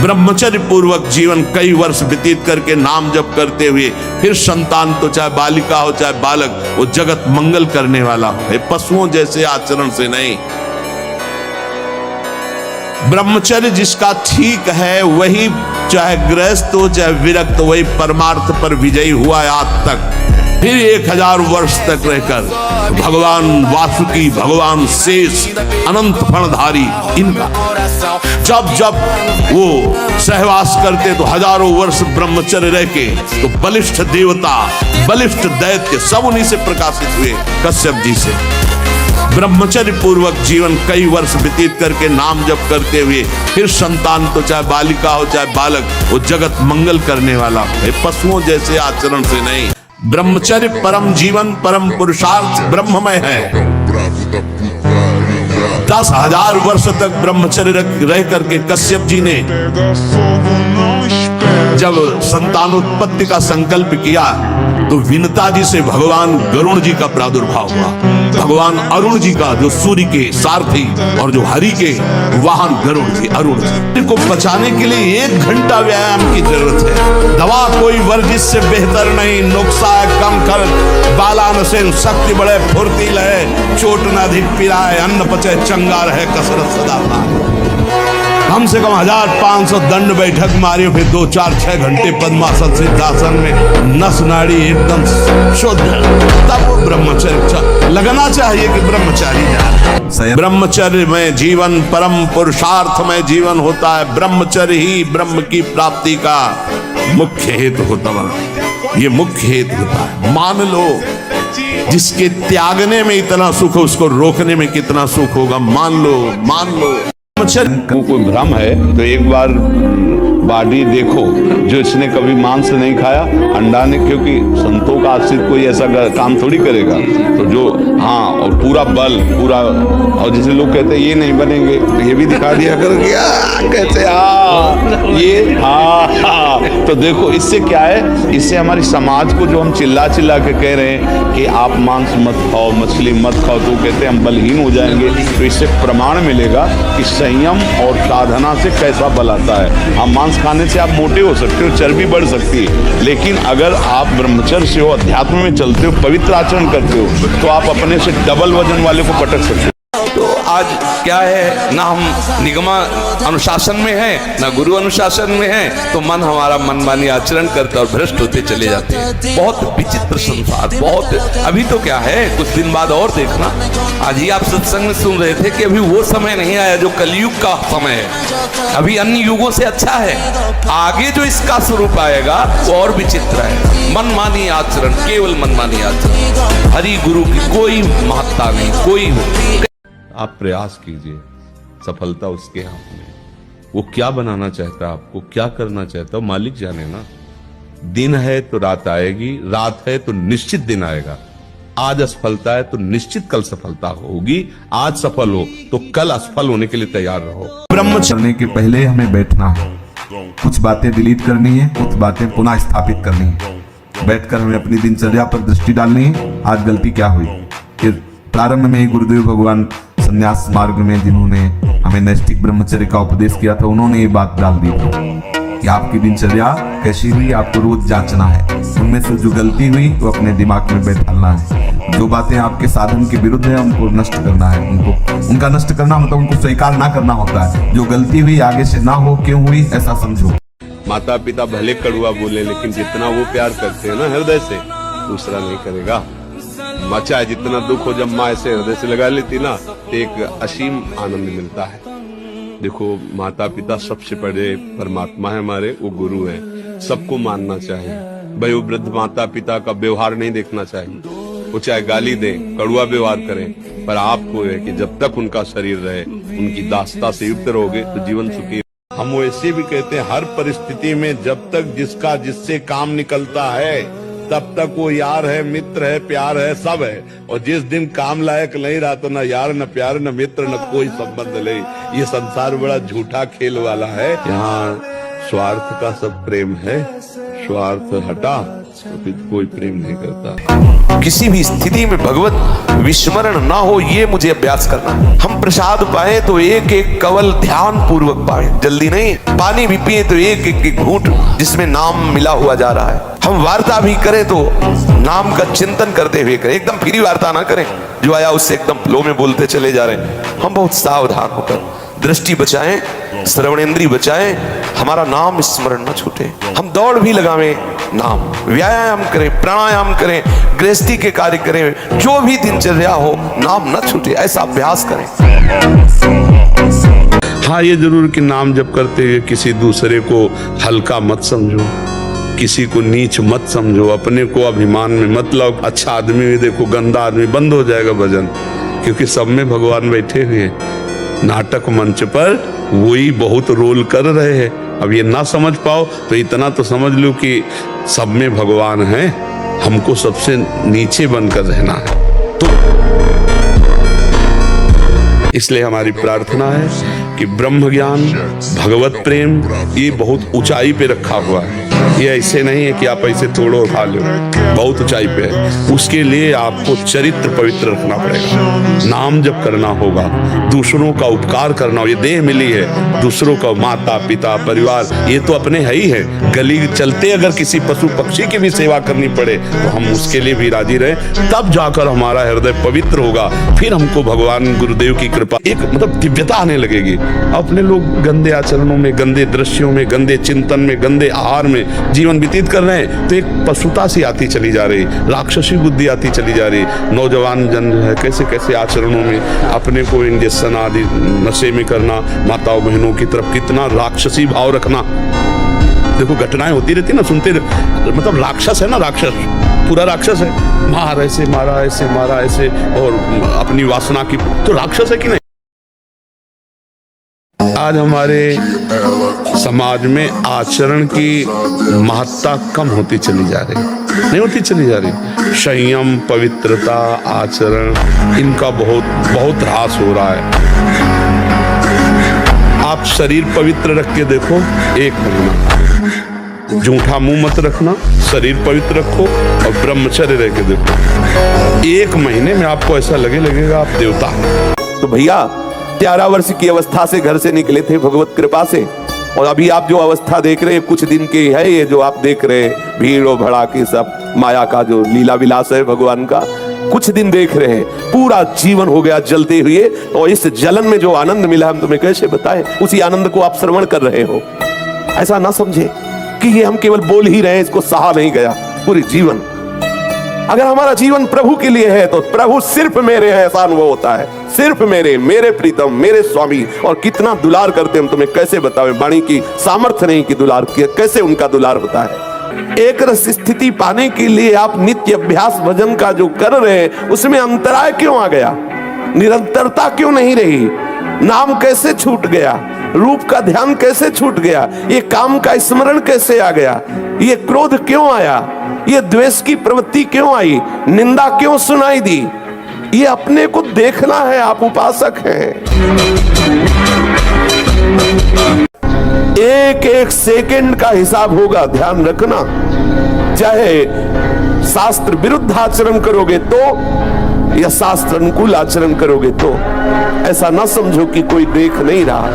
ब्रह्मचर्य पूर्वक जीवन कई वर्ष व्यतीत करके नाम जप करते हुए फिर संतान, तो चाहे बालिका हो चाहे बालक, वो जगत मंगल करने वाला हो, पशुओं जैसे आचरण से नहीं। ब्रह्मचर्य जिसका ठीक है वही, चाहे गृहस्थ हो चाहे विरक्त, वही परमार्थ पर विजयी हुआ है आज तक। फिर 1000 वर्ष तक रहकर भगवान वासुकी, भगवान शेष, अनंत फणधारी, इनका जब जब वो सहवास करते तो हजारों वर्ष ब्रह्मचर्य रह के तो बलिष्ठ देवता, बलिष्ठ दैत्य सब उन्हीं से प्रकाशित हुए, कश्यप जी से। ब्रह्मचर्य पूर्वक जीवन कई वर्ष व्यतीत करके नाम जप करते हुए फिर संतान, तो चाहे बालिका हो चाहे बालक, वो जगत मंगल करने वाला हो, पशुओं जैसे आचरण से नहीं। ब्रह्मचर्य परम जीवन, परम पुरुषार्थ ब्रह्ममय है। 10,000 वर्ष तक ब्रह्मचर्य रह करके कश्यप जी ने जब संतानोत्पत्ति का संकल्प किया तो विनता जी से भगवान गरुण जी का प्रादुर्भाव हुआ। भगवान अरुण जी का, जो सूर्य के सारथी और जो हरि के वाहन गरुण जी, अरुण जी को बचाने के लिए 1 घंटा व्यायाम की जरूरत है। दवा कोई वर्जिश से बेहतर नहीं, नुक्सा है कम कर, बालान से शक्ति बढ़े, फुर्ती लहे, चोट न अधिक पिराए, अन्न पचे चंगा रहे, कसरत सदा पाए। कम से कम 1500 दंड बैठक मारी, फिर 2, 4, 6 घंटे पद्मासन सिद्धासन में नस नाड़ी एकदम शुद्ध, तब वो ब्रह्मचर्य लगना चाहिए कि ब्रह्मचारी जाए। ब्रह्मचर्य में जीवन, परम पुरुषार्थ में जीवन होता है। ब्रह्मचर्य ही ब्रह्म की प्राप्ति का मुख्य हेतु होता है। ये मुख्य हेतु होता है। मान लो जिसके त्यागने में इतना सुख है, उसको रोकने में कितना सुख होगा। मान लो वो कोई भ्रम है तो एक बार बॉडी देखो, जो इसने कभी मांस नहीं खाया, अंडा ने, क्योंकि संतों का आश्रित कोई ऐसा काम थोड़ी करेगा, तो जो हाँ और पूरा बल पूरा, और जैसे लोग कहते हैं ये नहीं बनेंगे तो ये भी दिखा दिया कर, क्या कहते हाँ ये हाँ। तो देखो इससे क्या है, इससे हमारी समाज को जो हम चिल्ला चिल्ला के कह रहे हैं कि आप मांस मत खाओ, मछली मत खाओ, तो कहते हैं हम बलहीन हो जाएंगे, तो इससे प्रमाण मिलेगा कि संयम और साधना से कैसा बल आता है। हम मांस खाने से आप मोटे हो सकते हो, चर्बी बढ़ सकती है, लेकिन अगर आप ब्रह्मचर्य से हो, अध्यात्म में चलते हो, पवित्र आचरण करते हो, तो आप अपने से डबल वजन वाले को पटक सकते हो। तो आज क्या है, ना हम निगमा अनुशासन में हैं, ना गुरु अनुशासन में हैं, तो मन हमारा मनमानी आचरण करता और भ्रष्ट होते चले जाते हैं। बहुत विचित्र संसार, बहुत। अभी तो क्या है, कुछ दिन बाद और देखना, आज ही आप सत्संग में सुन रहे थे कि अभी वो समय नहीं आया जो कलयुग का समय है, अभी अन्य युगों से अच्छा है। आगे जो इसका स्वरूप आएगा वो और विचित्र है। मनमानी आचरण, केवल मनमानी आचरण, हरि गुरु की कोई महत्ता नहीं, कोई। आप प्रयास कीजिए, सफलता उसके हाथ में। वो क्या बनाना चाहता है, आपको क्या करना चाहता है, मालिक जाने ना। दिन है तो रात आएगी, रात है तो निश्चित दिन आएगा। आज असफलता है तो निश्चित कल सफलता होगी। आज सफल हो तो कल असफल होने के लिए तैयार रहो। ब्रह्मचर्य के पहले हमें बैठना है, कुछ बातें डिलीट करनी है, कुछ बातें पुनः स्थापित करनी है। बैठकर हमें अपनी दिनचर्या पर दृष्टि डालनी है, आज गलती क्या हुई। फिर प्रारंभ में ही गुरुदेव भगवान संन्यास मार्ग में जिन्होंने हमें नैष्ठिक ब्रह्मचर्य का उपदेश किया था, उन्होंने ये बात डाल दी कि आपकी दिनचर्या कैसी हुई आपको रोज जांचना है। उनमें से जो गलती हुई वो अपने दिमाग में बैठाना है। जो बातें आपके साधन के विरुद्ध है उनको नष्ट करना है। उनका नष्ट करना मतलब उनको स्वीकार ना करना होता है। जो गलती हुई आगे से ना हो, क्यों हुई ऐसा समझो। माता पिता भले कड़वा बोले, लेकिन जितना वो प्यार करते हैं ना हृदय से, दूसरा नहीं करेगा। चाहे जितना दुख हो, जब माँ ऐसे हृदय से लगा लेती ना, तो एक असीम आनंद मिलता है। देखो माता पिता सबसे बड़े परमात्मा है हमारे, वो गुरु है, सबको मानना चाहिए। भाई वो वृद्ध माता पिता का व्यवहार नहीं देखना चाहिए, वो चाहे गाली दें, कड़वा व्यवहार करें, पर आपको है कि जब तक उनका शरीर रहे, उनकी दासता से युक्त रहोगे तो जीवन सुखी। हम वैसे भी कहते हैं हर परिस्थिति में जब तक जिसका जिससे काम निकलता है तब तक वो यार है, मित्र है, प्यार है, सब है। और जिस दिन काम लायक नहीं रहा तो न यार, न प्यार, न मित्र, न कोई संबंध नहीं। ये संसार बड़ा झूठा खेल वाला है। यहाँ स्वार्थ का सब प्रेम है, स्वार्थ हटा, तो फिर कोई प्रेम नहीं करता। किसी भी स्थिति में भगवत विस्मरण ना हो, ये मुझे अभ्यास करना। हम प्रसाद पाए तो एक एक कवल ध्यान पूर्वक पाए, जल्दी नहीं। पानी भी पिए तो एक एक घूंट जिसमें नाम मिला हुआ जा रहा है। हम वार्ता भी करें तो नाम का चिंतन करते हुए करें, एकदम फ्री वार्ता ना करें जो आया उससे एकदम फ्लो में बोलते चले जा रहे हैं। हम बहुत सावधान होकर दृष्टि बचाएं, श्रवणेंद्रिय बचाएं, हमारा नाम स्मरण न छूटे। हम दौड़ भी लगावें, नाम व्यायाम करें, प्राणायाम करें, गृहस्थी के कार्य करें, जो भी दिनचर्या हो नाम न छूटे, ऐसा अभ्यास करें। हाँ, ये जरूर कि नाम जप करते हुए किसी दूसरे को हल्का मत समझो, किसी को नीच मत समझो, अपने को अभिमान में मत लाओ। अच्छा आदमी भी देखो, गंदा आदमी, बंद हो जाएगा भजन, क्योंकि सब में भगवान बैठे हुए हैं। नाटक मंच पर वही बहुत रोल कर रहे हैं। अब ये ना समझ पाओ तो इतना तो समझ लो कि सब में भगवान है, हमको सबसे नीचे बनकर रहना है। तो इसलिए हमारी प्रार्थना है कि ब्रह्म ज्ञान, भगवत प्रेम, ये बहुत ऊंचाई पे रखा हुआ है। ये ऐसे नहीं है कि आप ऐसे थोड़ो खा लो, बहुत ऊंचाई पे है। उसके लिए आपको चरित्र पवित्र रखना पड़ेगा। नाम जप करना होगा, दूसरों का उपकार करना। ये देह मिली है, दूसरों का माता पिता परिवार ये तो अपने है ही है। गली चलते अगर किसी पशु पक्षी की भी सेवा करनी पड़े तो हम उसके लिए भी राजी रहे, तब जाकर हमारा हृदय पवित्र होगा। फिर हमको भगवान गुरुदेव की कृपा, एक मतलब दिव्यता आने लगेगी। अपने लोग गंदे आचरणों में, गंदे दृश्यों में, गंदे चिंतन में, गंदे आहार में जीवन व्यतीत कर रहे हैं तो एक पशुता सी आती चली जा रही, राक्षसी बुद्धि आती चली जा रही। नौजवान जन है कैसे कैसे आचरणों में अपने को इंजेक्शन आदि नशे में करना, माताओं बहनों की तरफ कितना राक्षसी भाव रखना। देखो घटनाएं होती रहती ना, सुनते मतलब राक्षस है ना, राक्षस पूरा राक्षस है, मार ऐसे मारा, ऐसे मारा, ऐसे, और अपनी वासना की, तो राक्षस है कि नहीं। आज हमारे समाज में आचरण की महत्ता कम होती चली जा रही, नहीं होती चली जा रही। संयम, पवित्रता, आचरण, इनका बहुत बहुत ह्रास हो रहा है। आप शरीर पवित्र रख के देखो, 1 महीना झूठा मुंह मत रखना, शरीर पवित्र रखो और ब्रह्मचर्य रह के देखो, 1 महीने में आपको ऐसा लगेगा आप देवता हैं। तो भैया 11 वर्ष की अवस्था से घर से निकले थे भगवत कृपा से, और अभी आप जो अवस्था देख रहे हैं कुछ दिन की है। ये जो आप देख रहे हैं भीड़ और भड़ाके, सब माया का जो लीला विलास है भगवान का, कुछ दिन देख रहे हैं, पूरा जीवन हो गया जलते हुए। और इस जलन में जो आनंद मिला हम तुम्हें कैसे बताएं, उसी आनंद को आप श्रवण कर रहे हो। ऐसा ना समझे कि ये हम केवल बोल ही रहे हैं, इसको सहा नहीं गया पूरी जीवन। अगर हमारा जीवन प्रभु के लिए है तो प्रभु सिर्फ मेरे है ऐसा अनुभव होता है, सिर्फ मेरे प्रीतम, मेरे स्वामी। और कितना दुलार करते हम तुम्हें कैसे बताएं, वाणी की सामर्थ्य नहीं कि दुलार कैसे उनका दुलार होता है। एक रस स्थिति पाने के लिए आप नित्य अभ्यास भजन का जो कर रहे हैं उसमें अंतराय क्यों आ गया, निरंतरता क्यों नहीं रही, नाम कैसे छूट गया, रूप का ध्यान कैसे छूट गया, ये काम का स्मरण कैसे आ गया, ये क्रोध क्यों आया, ये द्वेष की प्रवृत्ति क्यों आई, निंदा क्यों सुनाई दी। ये अपने को देखना है, आप उपासक हैं। एक एक सेकंड का हिसाब होगा, ध्यान रखना। चाहे शास्त्र विरुद्ध आचरण करोगे तो या शास्त्र अनुकूल आचरण करोगे तो, ऐसा ना समझो कि कोई देख नहीं रहा।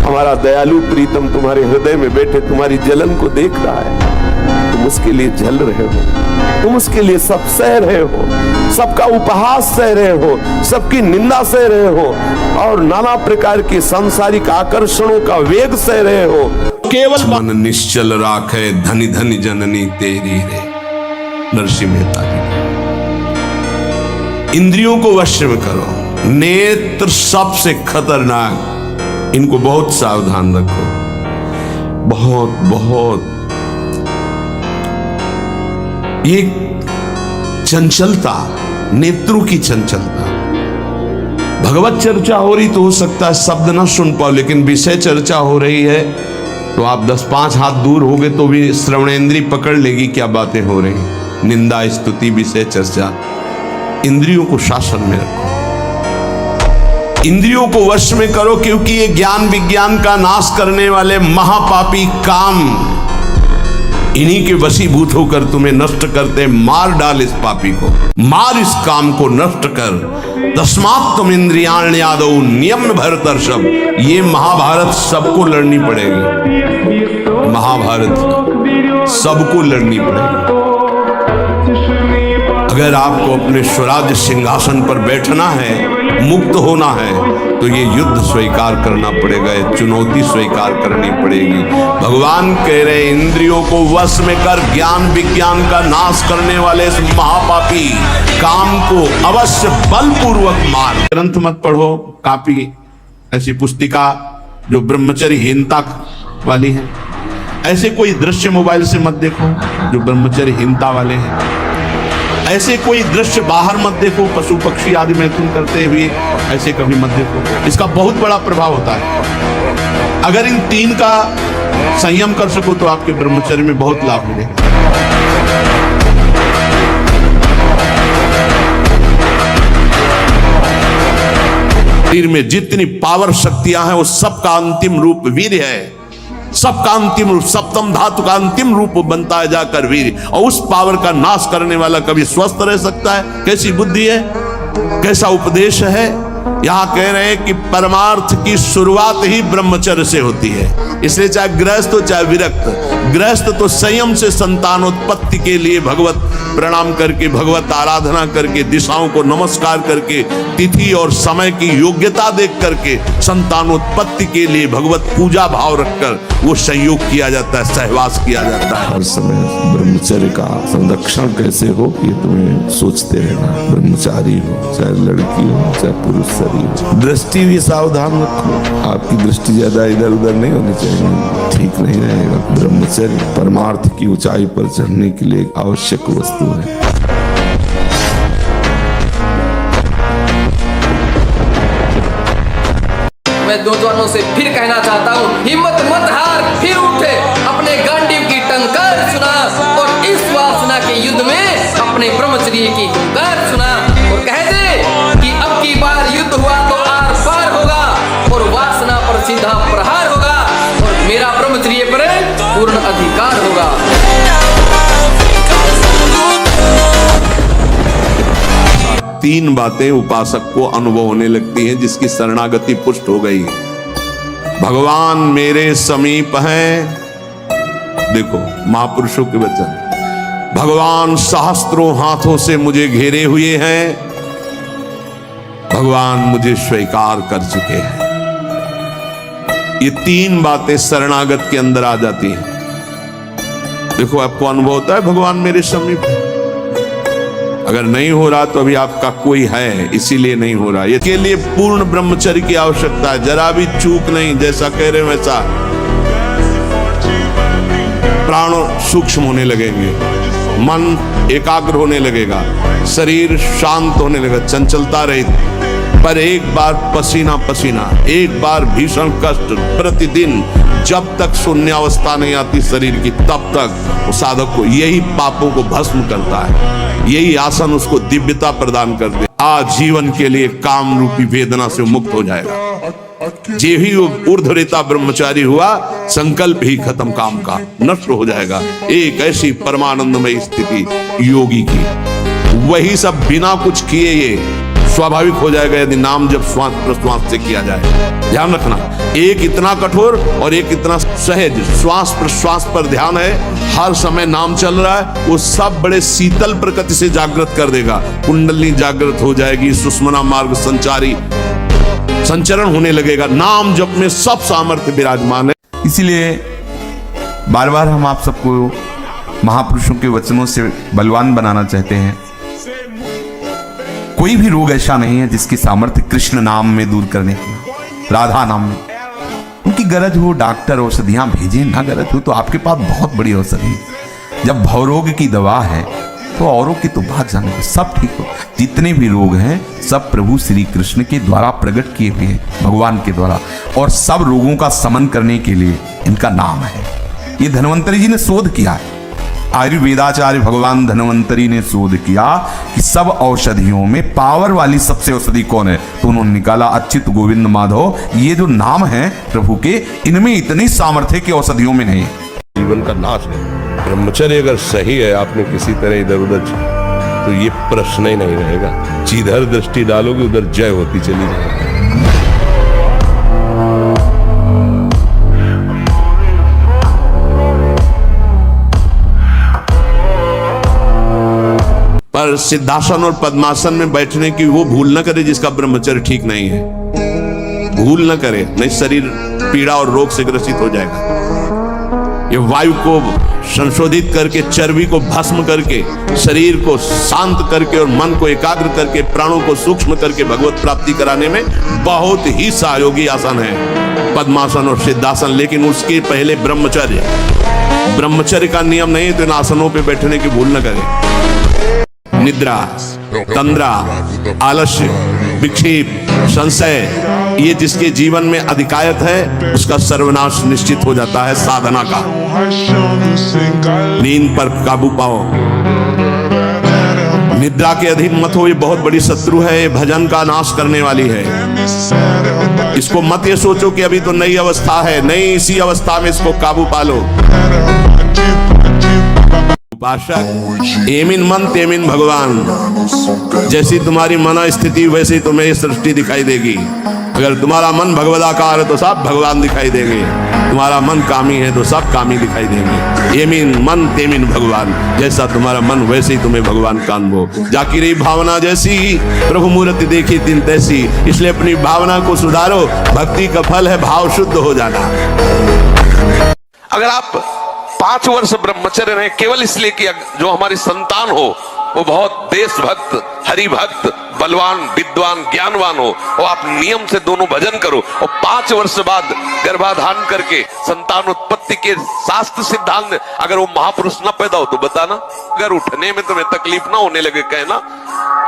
हमारा दयालु प्रीतम तुम्हारे हृदय में बैठे तुम्हारी जलन को देख रहा है। तुम उसके लिए जल रहे हो, तुम उसके लिए सब सह रहे हो, सबका उपहास सह रहे हो, सबकी निंदा सह रहे हो, और नाना प्रकार के सांसारिक आकर्षणों का वेग सह रहे हो। केवल मन निश्चल राखे धनी धनी जननी तेरी रे, नरसिंह मेहता जी। इंद्रियों को वश में करो, नेत्र सबसे खतरनाक, इनको बहुत सावधान रखो, बहुत बहुत। ये चंचलता, नेत्रों की चंचलता। भगवत चर्चा हो रही तो हो सकता है शब्द ना सुन पाओ, लेकिन विषय चर्चा हो रही है तो आप 10-5 हाथ दूर हो गए तो भी श्रवणेंद्रिय पकड़ लेगी क्या बातें हो रही। निंदा, स्तुति, विषय चर्चा, इंद्रियों को शासन में रखो, इंद्रियों को वश में करो, क्योंकि ये ज्ञान विज्ञान का नाश करने वाले महापापी काम इन्हीं के वशीभूत होकर तुम्हें नष्ट करते। मार डाल इस पापी को, मार इस काम को नष्ट कर। तस्मात् तुम इंद्रियाण्यादौ नियम्य भरतर्षभ। ये महाभारत सबको लड़नी पड़ेगी, महाभारत सबको लड़नी पड़ेगी। अगर आपको अपने स्वराज्य सिंहासन पर बैठना है, मुक्त होना है, तो ये युद्ध स्वीकार करना पड़ेगा, ये चुनौती स्वीकार करनी पड़ेगी। भगवान कह रहे इंद्रियों को वश में कर ज्ञान विज्ञान का नाश करने वाले इस महापापी काम को अवश्य बलपूर्वक मार। ग्रंथ मत पढ़ो, कापी ऐसी पुस्तिका जो ब्रह्मचर्यहीनता वाली है। ऐसे कोई दृश्य मोबाइल से मत देखो जो ब्रह्मचर्यहीनता वाले हैं। ऐसे कोई दृश्य बाहर मत देखो, पशु पक्षी आदि मैथुन करते हुए, ऐसे कभी मत देखो। इसका बहुत बड़ा प्रभाव होता है। अगर इन तीन का संयम कर सको तो आपके ब्रह्मचर्य में बहुत लाभ मिलेगा। शरीर में जितनी पावर शक्तियां हैं वो सबका अंतिम रूप वीर है। सबका अंतिम रूप, सप्तम धातु का अंतिम रूप बनता है जाकर वीर। और उस पावर का नाश करने वाला कभी स्वस्थ रह सकता है? कैसी बुद्धि है, कैसा उपदेश है। यहां कह रहे हैं कि परमार्थ की शुरुआत ही ब्रह्मचर्य से होती है। इसलिए चाहे गृहस्थ हो चाहे विरक्त, गृहस्थ तो संयम से संतानोत्पत्ति के लिए भगवत प्रणाम करके, भगवत आराधना करके, दिशाओं को नमस्कार करके, तिथि और समय की योग्यता देख करके संतानोत्पत्ति के लिए भगवत पूजा भाव रखकर वो संयोग किया जाता है, सहवास किया जाता है। हर समय ब्रह्मचर्य का संरक्षण कैसे हो ये तुम्हें सोचते रहना। ब्रह्मचारी हो चाहे लड़की हो चाहे पुरुष शरीर हो, दृष्टि भी सावधान रखो। आपकी दृष्टि ज्यादा इधर उधर नहीं होनी चाहिए, ठीक नहीं रहेगा। ब्रह्मचर्य परमार्थ की ऊंचाई पर चढ़ने के लिए एक आवश्यक वस्तु है। मैं नौजवानों से फिर कहना चाहता हूँ, हिम्मत मत हार, फिर उठे, अपने गांडीव की टंकार सुना और इस वासना के युद्ध में अपने ब्रह्मचर्य की हुंकार सुना और कह दे कि अब की बार युद्ध हुआ तो आर पार होगा और वासना पर सीधा प्रहार होगा और मेरा ब्रह्मचर्य पर पूर्ण अधिकार होगा। तीन बातें उपासक को अनुभव होने लगती हैं जिसकी शरणागति पुष्ट हो गई। भगवान मेरे समीप हैं, देखो महापुरुषों के वचन। भगवान सहस्त्रों हाथों से मुझे घेरे हुए हैं, भगवान मुझे स्वीकार कर चुके हैं। ये तीन बातें शरणागत के अंदर आ जाती हैं। देखो आपको अनुभव होता है भगवान मेरे समीप है। अगर नहीं हो रहा तो अभी आपका कोई है, इसीलिए नहीं हो रहा। इसके लिए पूर्ण ब्रह्मचर्य की आवश्यकता है। जरा भी चूक नहीं, जैसा कह रहे वैसा। प्राण सूक्ष्म होने लगेंगे, मन एकाग्र होने लगेगा, शरीर शांत होने लगेगा, चंचलता रहित। पर एक बार पसीना पसीना, एक बार भीषण कष्ट प्रतिदिन, जब तक शून्यावस्था नहीं आती शरीर की, तब तक वो साधक को यही पापों को भस्म करता है। यही आसन उसको दिव्यता प्रदान कर दे। आजीवन के लिए काम रूपी वेदना से मुक्त हो जाएगा। जे ही वो ऊर्ध्वरेता ब्रह्मचारी हुआ, संकल्प ही खत्म, काम का नष्ट हो जाएगा। एक ऐसी परमानंदमय स्थिति योगी की, वही सब बिना कुछ किए ये स्वाभाविक हो जाएगा यदि नाम जब श्वास प्रश्वास से किया जाए। ध्यान रखना, एक इतना कठोर और एक इतना सहज। श्वास प्रश्वास पर ध्यान है, हर समय नाम चल रहा है, वो सब बड़े शीतल प्रकृति से जागृत कर देगा। कुंडली जागृत हो जाएगी, सुषुम्ना मार्ग संचारी संचरण होने लगेगा। नाम जप में सब सामर्थ्य विराजमान है। इसीलिए बार बार हम आप सबको महापुरुषों के वचनों से बलवान बनाना चाहते हैं। कोई भी रोग ऐसा नहीं है जिसकी सामर्थ्य कृष्ण नाम में दूर करने की, राधा नाम में। उनकी गरज हो डॉक्टर औषधियां भेजें, ना गरज हो तो आपके पास बहुत बड़ी औषधि। जब भवरोग की दवा है तो औरों की तो बात जाने दो, सब ठीक हो। जितने भी रोग हैं सब प्रभु श्री कृष्ण के द्वारा प्रकट किए हुए हैं, भगवान के द्वारा, और सब रोगों का समन करने के लिए इनका नाम है। ये धन्वंतरी जी ने शोध किया है। आयुर्वेदाचार्य भगवान धन्वंतरी ने शोध किया कि सब औषधियों में पावर वाली सबसे औषधि कौन है, तो उन्होंने निकाला अच्युत गोविंद माधव। ये जो नाम है प्रभु के, इनमें इतनी सामर्थ्य की औषधियों में नहीं है। जीवन का नाश है। ब्रह्मचर्य अगर सही है, आपने किसी तरह इधर उधर तो ये प्रश्न ही नहीं रहेगा। जिधर दृष्टि डालोगे उधर जय होती चली जाएगी। पर सिद्धासन और पद्मासन में बैठने की वो भूल न करे जिसका ब्रह्मचर्य ठीक नहीं है। भूल न करे, नहीं शरीर पीड़ा और रोग से ग्रसित हो जाएगा। ये वायु को संशोधित करके, चर्बी को भस्म करके, शरीर को शांत करके और मन को एकाग्र करके, प्राणों को सूक्ष्म करके भगवत प्राप्ति कराने में बहुत ही सहयोगी आसन है पद्मासन और सिद्धासन। लेकिन उसके पहले ब्रह्मचर्य, ब्रह्मचर्य का नियम नहीं तो इन आसनों पे बैठने की भूल न करे। निद्रा, तंद्रा, आलस्य, विक्षेप, संशय, ये जिसके जीवन में अधिकायत है उसका सर्वनाश निश्चित हो जाता है साधना का। नींद पर काबू पाओ, निद्रा के अधीन मत हो, ये बहुत बड़ी शत्रु है, ये भजन का नाश करने वाली है। इसको मत ये सोचो कि अभी तो नई अवस्था है, नहीं, इसी अवस्था में इसको काबू पालो। उपासक एमिन मन तेमिन भगवान, जैसी तुम्हारी मन स्थिति वैसी तुम्हें ये सृष्टि दिखाई देगी। अगर तुम्हारा मन भगवदाकार है तो सब भगवान दिखाई देंगे, तुम्हारा मन कामी है तो सब कामी दिखाई देंगे। एमिन मन तेमिन भगवान, जैसा तुम्हारा मन वैसे ही तुम्हें भगवान का अनुभव। जाकी रही भावना जैसी प्रभु मूर्ति देखी तीन तैसी, इसलिए अपनी भावना को सुधारो। भक्ति का फल है भाव शुद्ध हो जाना। अगर आप 5 वर्ष ब्रह्मचर्य रहे केवल इसलिए कि जो हमारी संतान हो वो बहुत देशभक्त, हरिभक्त, बलवान, विद्वान, ज्ञानवान हो, और आप नियम से दोनों भजन करो, और 5 वर्ष बाद गर्भाधान करके संतान उत्पत्ति के शास्त्र सिद्धांत अगर वो महापुरुष न पैदा हो तो बताना। अगर उठने में तुम्हें तकलीफ ना होने लगे कहना।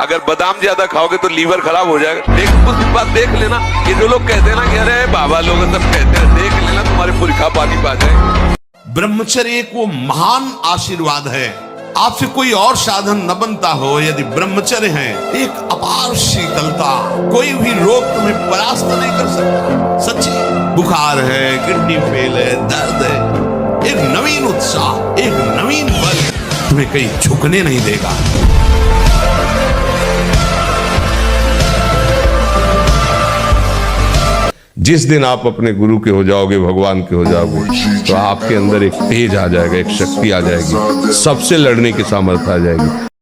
अगर बादाम ज्यादा खाओगे तो लीवर खराब हो जाएगा। कुछ बात देख लेना। ये जो लोग कहते हैं ना कि अरे बाबा लोग सब कहते हैं, देख लेना तुम्हारे पुरखा पानी पा जाए। ब्रह्मचर्य एक वो महान आशीर्वाद है। आपसे कोई और साधन न बनता हो, यदि ब्रह्मचर्य है एक अपार शीतलता, कोई भी रोग तुम्हें परास्त नहीं कर सकता। सच्ची बुखार है, किडनी फेल है, दर्द है, एक नवीन उत्साह, एक नवीन बल तुम्हें कहीं झुकने नहीं देगा। जिस दिन आप अपने गुरु के हो जाओगे, भगवान के हो जाओगे, तो आपके अंदर एक तेज आ जाएगा, एक शक्ति आ जाएगी, सबसे लड़ने की सामर्थ्य आ जाएगी।